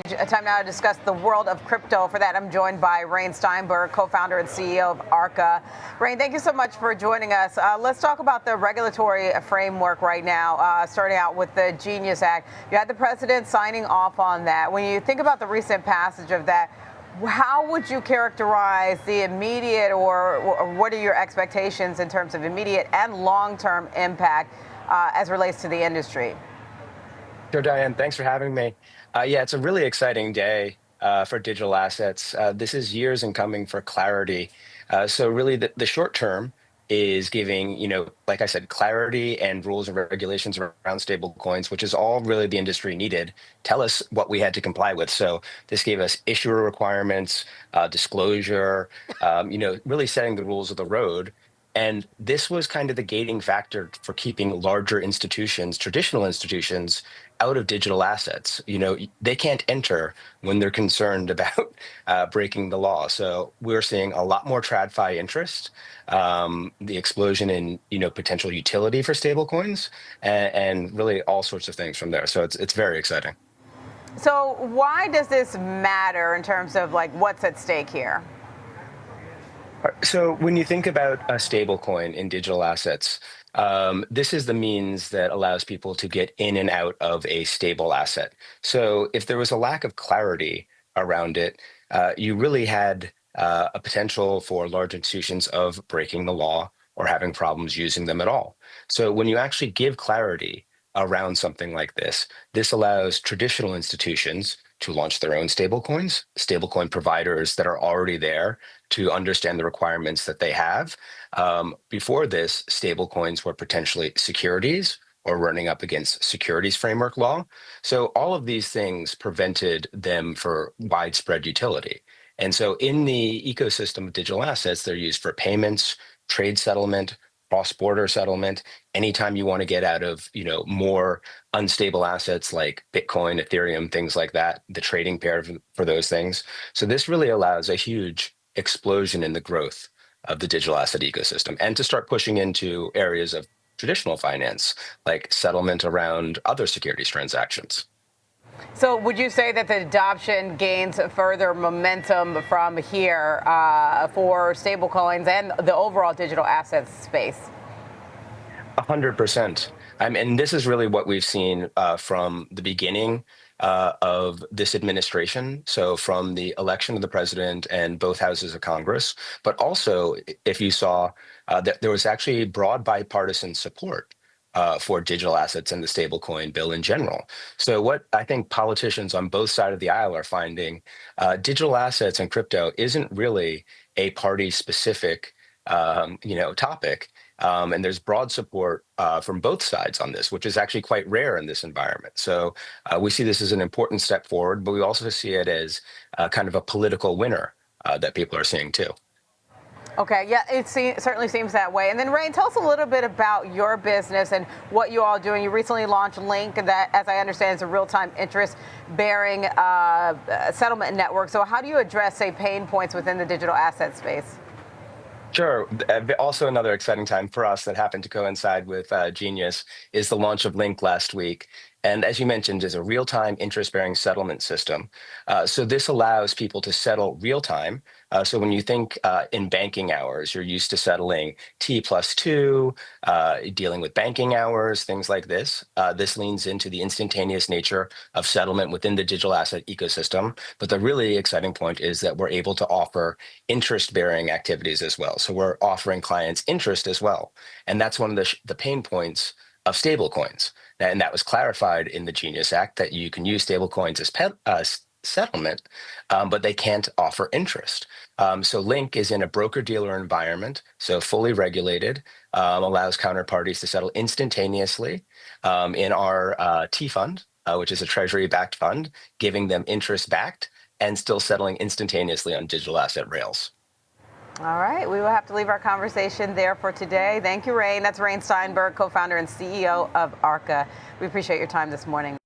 Time now to discuss the world of crypto. For that, I'm joined by Rayne Steinberg, co-founder and CEO of Arca. Rayne, thank you so much for joining us. Let's talk about the regulatory framework right now, starting out with the Genius Act. You had the president signing off on that. When you think about the recent passage of that, how would you characterize the immediate or what are your expectations in terms of immediate and long-term impact as relates to the industry? Sure, Diane. Thanks for having me. Yeah, it's a really exciting day for digital assets. This is years in coming for clarity. So really, the short term is giving, like I said, clarity and rules and regulations around stable coins, which is all really the industry needed. Tell us what we had to comply with. So this gave us issuer requirements, disclosure, really setting the rules of the road. And this was kind of the gating factor for keeping larger institutions, traditional institutions, out of digital assets. They can't enter when they're concerned about breaking the law. So we're seeing a lot more TradFi interest, the explosion in potential utility for stablecoins, and really all sorts of things from there. So it's very exciting. So why does this matter in terms of what's at stake here? So when you think about a stable coin in digital assets, this is the means that allows people to get in and out of a stable asset. So if there was a lack of clarity around it, you really had a potential for large institutions of breaking the law or having problems using them at all. So when you actually give clarity around something like this allows traditional institutions to launch their own stablecoins, stablecoin providers that are already there to understand the requirements that they have. Before this, stablecoins were potentially securities or running up against securities framework law. So all of these things prevented them for widespread utility. And so in the ecosystem of digital assets, they're used for payments, trade settlement, cross-border settlement, anytime you want to get out of, more unstable assets like Bitcoin, Ethereum, things like that, the trading pair for those things. So this really allows a huge explosion in the growth of the digital asset ecosystem and to start pushing into areas of traditional finance, like settlement around other securities transactions. So would you say that the adoption gains further momentum from here for stablecoins and the overall digital assets space? 100%. And this is really what we've seen from the beginning of this administration. So from the election of the president and both houses of Congress, but also if you saw that there was actually broad bipartisan support for digital assets and the stablecoin bill in general. So what I think politicians on both sides of the aisle are finding, digital assets and crypto isn't really a party-specific, topic. And there's broad support from both sides on this, which is actually quite rare in this environment. So we see this as an important step forward, but we also see it as kind of a political winner that people are seeing too. Okay, yeah, it certainly seems that way. And then, Rayne, tell us a little bit about your business and what you all are doing. You recently launched Link, that, as I understand, is a real-time interest-bearing settlement network. So how do you address, say, pain points within the digital asset space? Sure. Also, another exciting time for us that happened to coincide with Genius is the launch of Link last week. And as you mentioned, is a real-time interest-bearing settlement system. So this allows people to settle real-time. So when you think in banking hours, you're used to settling T+2, dealing with banking hours, things like this. This leans into the instantaneous nature of settlement within the digital asset ecosystem. But the really exciting point is that we're able to offer interest-bearing activities as well. So we're offering clients interest as well. And that's one of the pain points of stablecoins. And that was clarified in the Genius Act that you can use stablecoins as settlement, but they can't offer interest. So Link is in a broker-dealer environment, so fully regulated, allows counterparties to settle instantaneously in our T fund, which is a treasury-backed fund, giving them interest-backed and still settling instantaneously on digital asset rails. All right, we will have to leave our conversation there for today. Thank you, Rayne. That's Rayne Steinberg, co-founder and CEO of Arca. We appreciate your time this morning.